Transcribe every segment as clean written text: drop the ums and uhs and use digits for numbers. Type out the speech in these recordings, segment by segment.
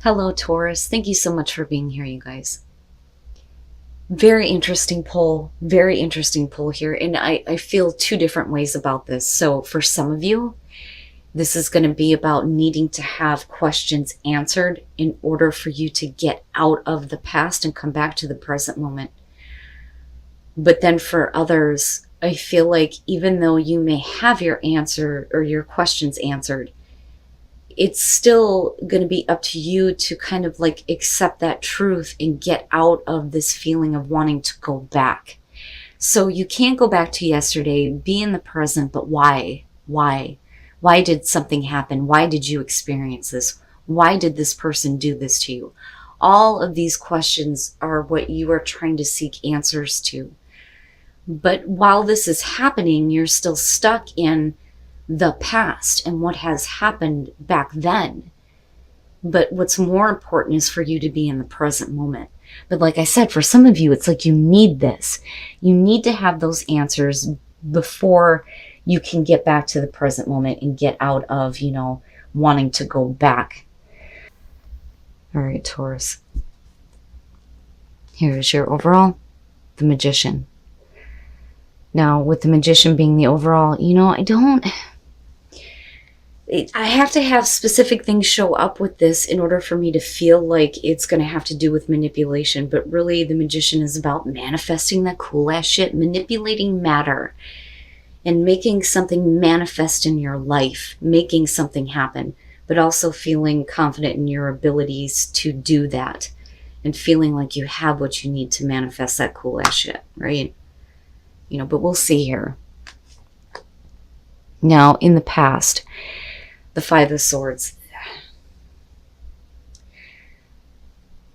Hello, Taurus. Thank you so much for being here, you guys. Very interesting poll. Very interesting poll here. And I feel two different ways about this. So, for some of you, this is going to be about needing to have questions answered in order for you to get out of the past and come back to the present moment. But then for others, I feel like even though you may have your answer or your questions answered, it's still going to be up to you to kind of like accept that truth and get out of this feeling of wanting to go back. So you can't go back to yesterday, be in the present, but why? Why? Why did something happen? Why did you experience this? Why did this person do this to you? All of these questions are what you are trying to seek answers to. But while this is happening, you're still stuck in the past and what has happened back then. But what's more important is for you to be in the present moment. But like I said, for some of you, it's like you need this. You need to have those answers before you can get back to the present moment and get out of, wanting to go back. All right, Taurus. Here's your overall, the Magician. Now, with the Magician being the overall, I have to have specific things show up with this in order for me to feel like it's going to have to do with manipulation. But really, the Magician is about manifesting that cool ass shit, manipulating matter, and making something manifest in your life, making something happen, but also feeling confident in your abilities to do that and feeling like you have what you need to manifest that cool ass shit, right? But we'll see here. Now, in the past, the Five of Swords.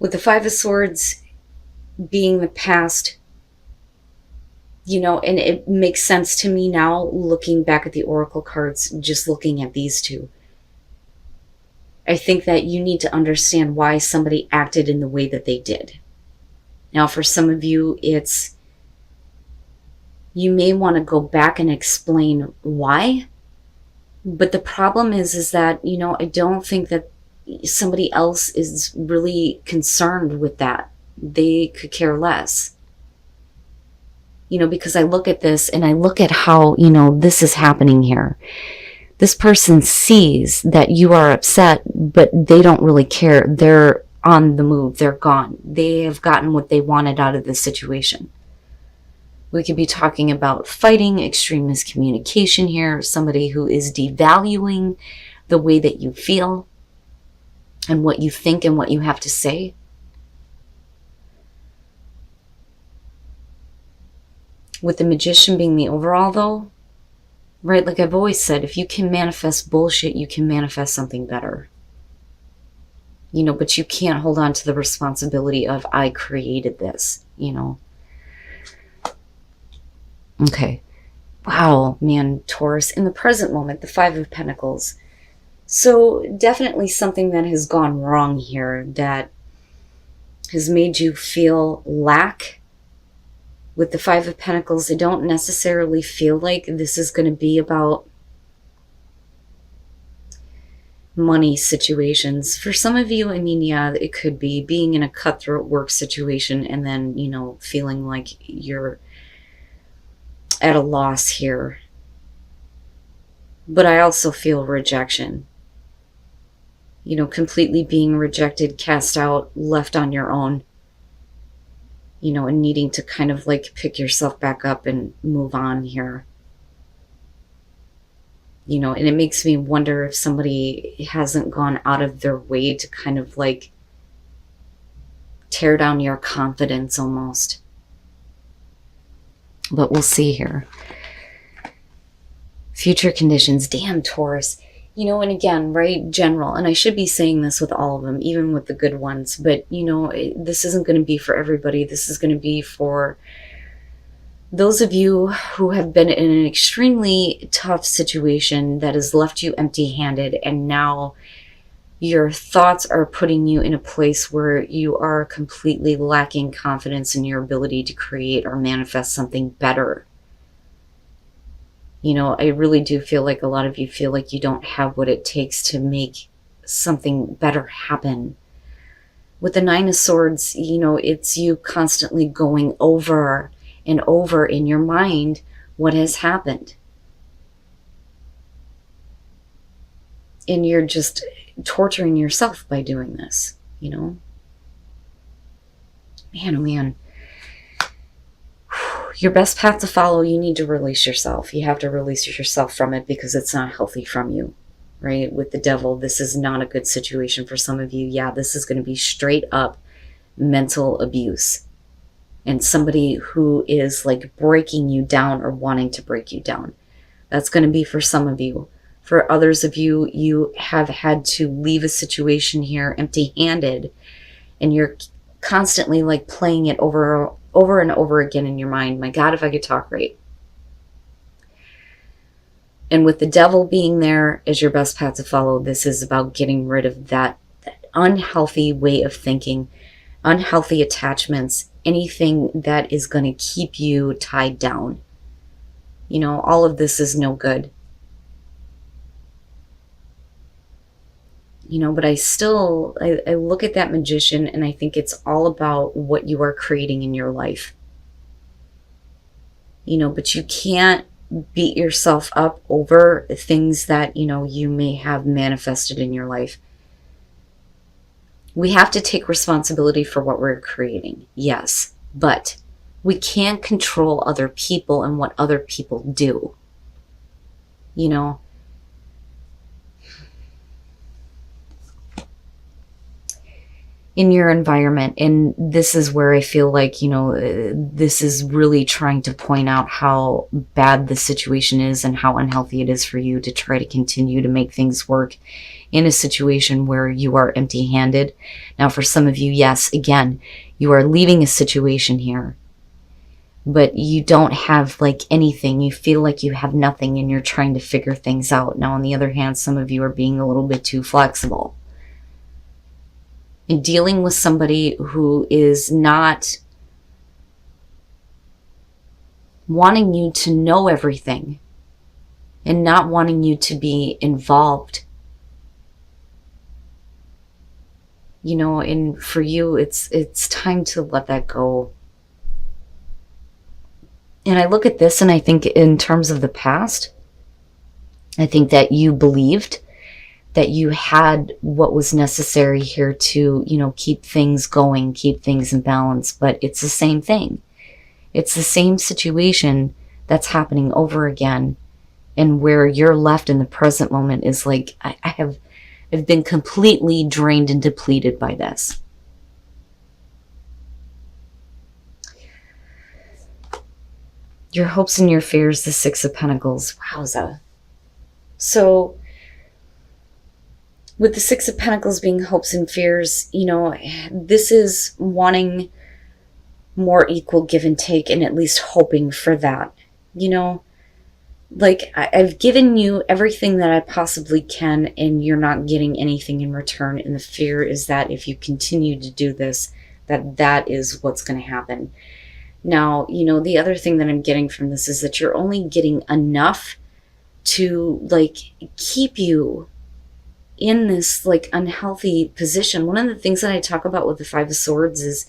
With the Five of Swords being the past, and it makes sense to me now looking back at the Oracle cards, just looking at these two. I think that you need to understand why somebody acted in the way that they did. Now, for some of you, you may want to go back and explain why. But the problem is that, I don't think that somebody else is really concerned with that. They could care less. Because I look at this and I look at how, this is happening here. This person sees that you are upset, but they don't really care. They're on the move. They're gone. They have gotten what they wanted out of this situation. We could be talking about fighting, extreme miscommunication here, somebody who is devaluing the way that you feel and what you think and what you have to say. With the Magician being the overall though, right, like I've always said, if you can manifest bullshit, you can manifest something better. But you can't hold on to the responsibility of, I created this, Okay. Wow, man, Taurus. In the present moment, the Five of Pentacles. So definitely something that has gone wrong here that has made you feel lack. With the Five of Pentacles, I don't necessarily feel like this is going to be about money situations. For some of you, yeah, it could be being in a cutthroat work situation and then, feeling like you're at a loss here. But I also feel rejection. Completely being rejected, cast out, left on your own. And needing to kind of like pick yourself back up and move on here. And it makes me wonder if somebody hasn't gone out of their way to kind of like tear down your confidence almost. But we'll see here. Future conditions. Damn, Taurus. And again, right, general. And I should be saying this with all of them, even with the good ones. But, this isn't going to be for everybody. This is going to be for those of you who have been in an extremely tough situation that has left you empty-handed. And now your thoughts are putting you in a place where you are completely lacking confidence in your ability to create or manifest something better. I really do feel like a lot of you feel like you don't have what it takes to make something better happen. With the Nine of Swords, you know, it's you constantly going over and over in your mind what has happened. And you're just torturing yourself by doing this, you know? Man, oh man. Your best path to follow, you need to release yourself. You have to release yourself from it because it's not healthy from you, right? With the Devil, this is not a good situation for some of you. Yeah, this is going to be straight up mental abuse. And somebody who is like breaking you down or wanting to break you down. That's going to be for some of you. For others of you, you have had to leave a situation here empty-handed, and you're constantly like playing it over and over again in your mind. My God, if I could talk right. And with the Devil being there as your best path to follow, this is about getting rid of that unhealthy way of thinking, unhealthy attachments, anything that is going to keep you tied down. You know, all of this is no good. You know, but I look at that Magician and I think it's all about what you are creating in your life. You know, but you can't beat yourself up over things that, you know, you may have manifested in your life. We have to take responsibility for what we're creating, yes, but we can't control other people and what other people do. You know, in your environment. And this is where I feel like, you know, this is really trying to point out how bad the situation is and how unhealthy it is for you to try to continue to make things work in a situation where you are empty-handed. Now, for some of you, yes, again, you are leaving a situation here, but you don't have like anything. You feel like you have nothing and you're trying to figure things out. Now, on the other hand, some of you are being a little bit too flexible. And dealing with somebody who is not wanting you to know everything and not wanting you to be involved. You know, and for you, it's time to let that go. And I look at this and I think in terms of the past, I think that you believed that you had what was necessary here to, you know, keep things going, keep things in balance. But it's the same thing. It's the same situation that's happening over again. And where you're left in the present moment is like, I've been completely drained and depleted by this. Your hopes and your fears, the Six of Pentacles. Wowza. So, with the Six of Pentacles being hopes and fears, you know, this is wanting more equal give and take and at least hoping for that. You know, like I've given you everything that I possibly can and you're not getting anything in return. And the fear is that if you continue to do this, that is what's going to happen. Now, you know, the other thing that I'm getting from this is that you're only getting enough to like keep you in this like unhealthy position. One of the things that I talk about with the Five of Swords is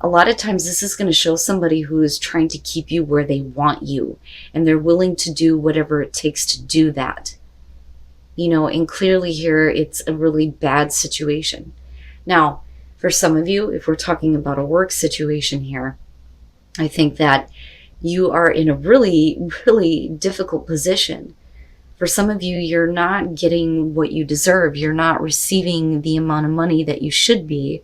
a lot of times this is going to show somebody who is trying to keep you where they want you, and they're willing to do whatever it takes to do that. You know, and clearly here it's a really bad situation. Now, for some of you, if we're talking about a work situation here, I think that you are in a really, really difficult position. For some of you, you're not getting what you deserve. You're not receiving the amount of money that you should be.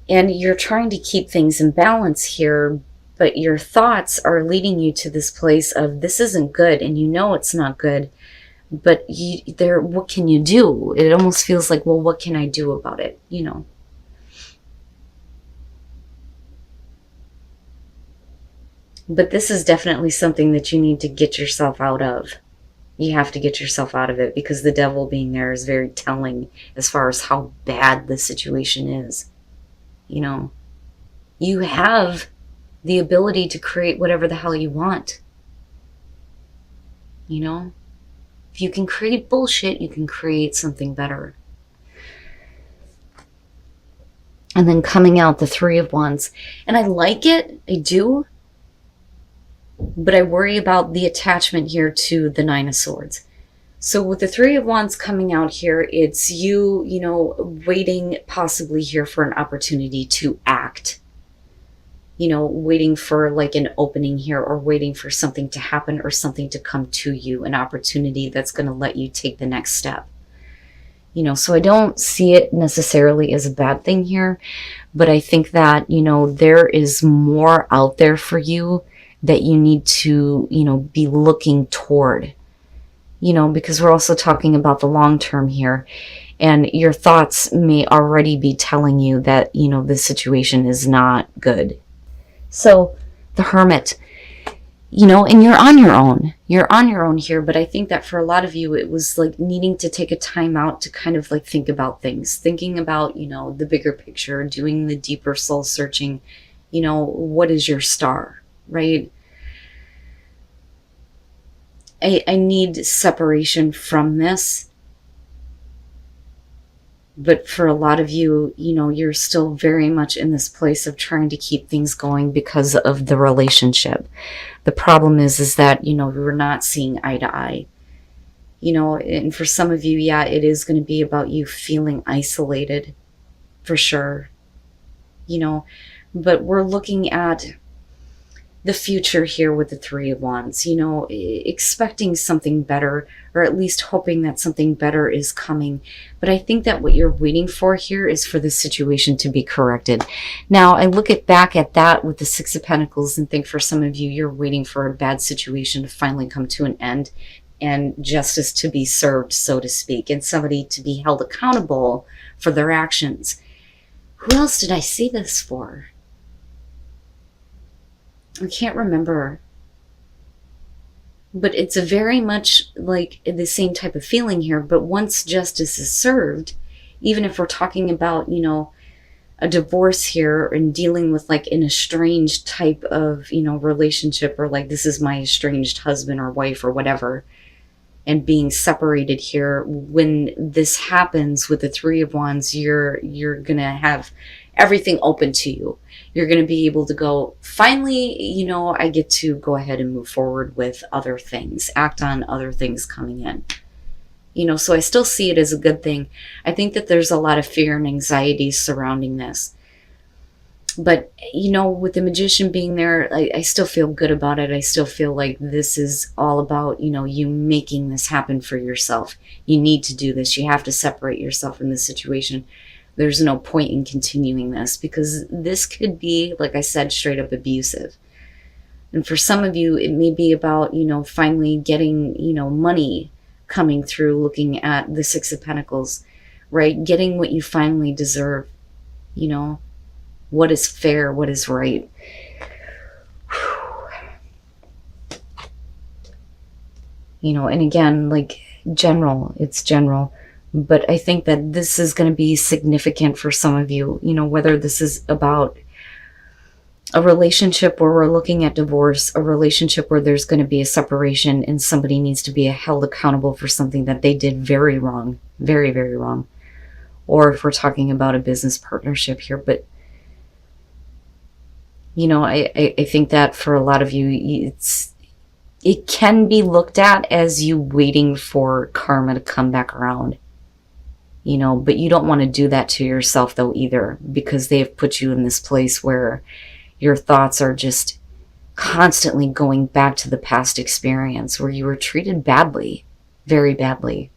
And you're trying to keep things in balance here, but your thoughts are leading you to this place of this isn't good, and you know it's not good, but what can you do? It almost feels like, well, what can I do about it? You know. But this is definitely something that you need to get yourself out of. You have to get yourself out of it because the Devil being there is very telling as far as how bad the situation is. You know, you have the ability to create whatever the hell you want. You know, if you can create bullshit, you can create something better. And then coming out the Three of Wands. And I like it, I do. But I worry about the attachment here to the Nine of Swords. So with the Three of Wands coming out here, it's you, you know, waiting possibly here for an opportunity to act. You know, waiting for like an opening here, or waiting for something to happen or something to come to you, an opportunity that's going to let you take the next step. You know, so I don't see it necessarily as a bad thing here, but I think that, you know, there is more out there for you that you need to, you know, be looking toward. You know, because we're also talking about the long term here, and your thoughts may already be telling you that, you know, this situation is not good. So the Hermit, you know, and you're on your own. You're on your own here, but I think that for a lot of you, it was like needing to take a time out to kind of like think about things, thinking about, you know, the bigger picture, doing the deeper soul searching, you know, what is your star, right? I need separation from this. But for a lot of you, you know, you're still very much in this place of trying to keep things going because of the relationship. The problem is that, you know, we're not seeing eye to eye. You know, and for some of you, yeah, it is going to be about you feeling isolated, for sure. You know, but we're looking at the future here with the Three of Wands, you know, expecting something better, or at least hoping that something better is coming. But I think that what you're waiting for here is for the situation to be corrected. Now, I look back at that with the Six of Pentacles and think for some of you, you're waiting for a bad situation to finally come to an end and justice to be served, so to speak, and somebody to be held accountable for their actions. Who else did I see this for? I can't remember, but it's a very much like the same type of feeling here. But once justice is served, even if we're talking about, you know, a divorce here and dealing with like an estranged type of, you know, relationship, or like this is my estranged husband or wife or whatever, and being separated here, when this happens with the Three of Wands, you're gonna have everything open to you. You're going to be able to go, finally, you know, I get to go ahead and move forward with other things, act on other things coming in. You know, so I still see it as a good thing. I think that there's a lot of fear and anxiety surrounding this. But, you know, with the Magician being there, I still feel good about it. I still feel like this is all about, you know, you making this happen for yourself. You need to do this. You have to separate yourself from this situation. There's no point in continuing this, because this could be, like I said, straight up abusive. And for some of you, it may be about, you know, finally getting, you know, money coming through, looking at the Six of Pentacles, right? Getting what you finally deserve, you know, what is fair, what is right. You know, and again, like it's general. But I think that this is going to be significant for some of you, you know, whether this is about a relationship where we're looking at divorce, a relationship where there's going to be a separation and somebody needs to be held accountable for something that they did very wrong, very, very wrong. Or if we're talking about a business partnership here. But, you know, I think that for a lot of you, it can be looked at as you waiting for karma to come back around. You know, but you don't want to do that to yourself though either, because they have put you in this place where your thoughts are just constantly going back to the past experience where you were treated badly, very badly.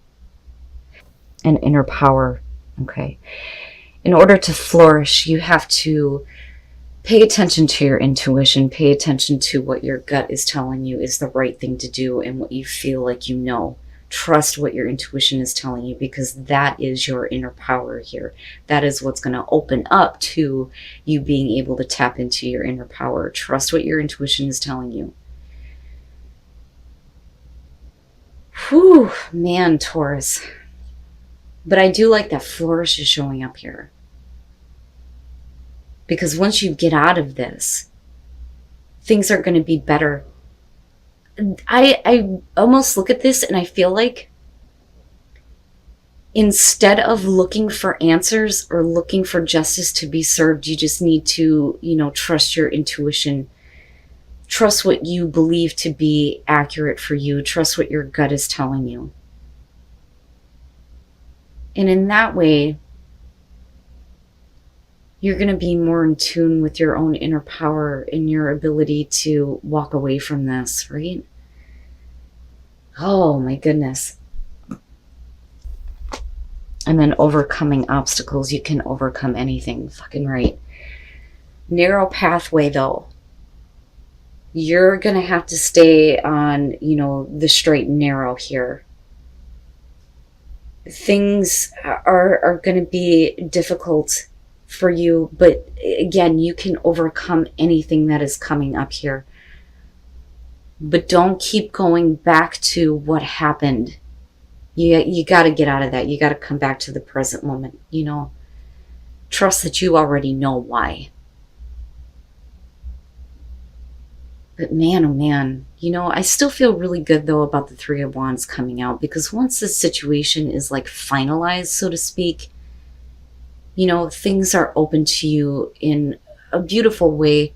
And inner power, okay. In order to flourish, you have to pay attention to your intuition, pay attention to what your gut is telling you is the right thing to do and what you feel like you know. Trust what your intuition is telling you, because that is your inner power here. That is what's going to open up to you being able to tap into your inner power. Trust what your intuition is telling you. Whew, man, Taurus. But I do like that flourish is showing up here. Because once you get out of this, things are going to be better. I almost look at this and I feel like instead of looking for answers or looking for justice to be served, you just need to, trust your intuition. Trust what you believe to be accurate for you. Trust what your gut is telling you. And in that way, you're going to be more in tune with your own inner power and your ability to walk away from this, right? Oh my goodness. And then overcoming obstacles. You can overcome anything. Fucking right. Narrow pathway though. You're going to have to stay on, the straight and narrow here. Things are going to be difficult for you, but again, you can overcome anything that is coming up here. But don't keep going back to what happened. You got to get out of that. You got to come back to the present moment, Trust that you already know why. But man, oh man, I still feel really good though about the Three of Wands coming out, because once this situation is like finalized, so to speak, things are open to you in a beautiful way,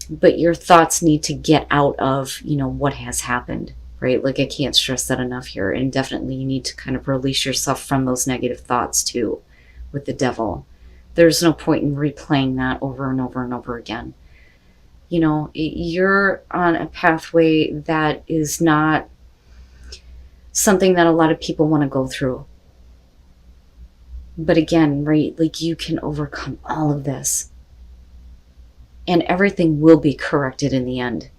but your thoughts need to get out of, what has happened, right? Like I can't stress that enough here. And definitely you need to kind of release yourself from those negative thoughts too with the Devil. There's no point in replaying that over and over and over again. You're on a pathway that is not something that a lot of people want to go through. But again, right, like you can overcome all of this. And everything will be corrected in the end.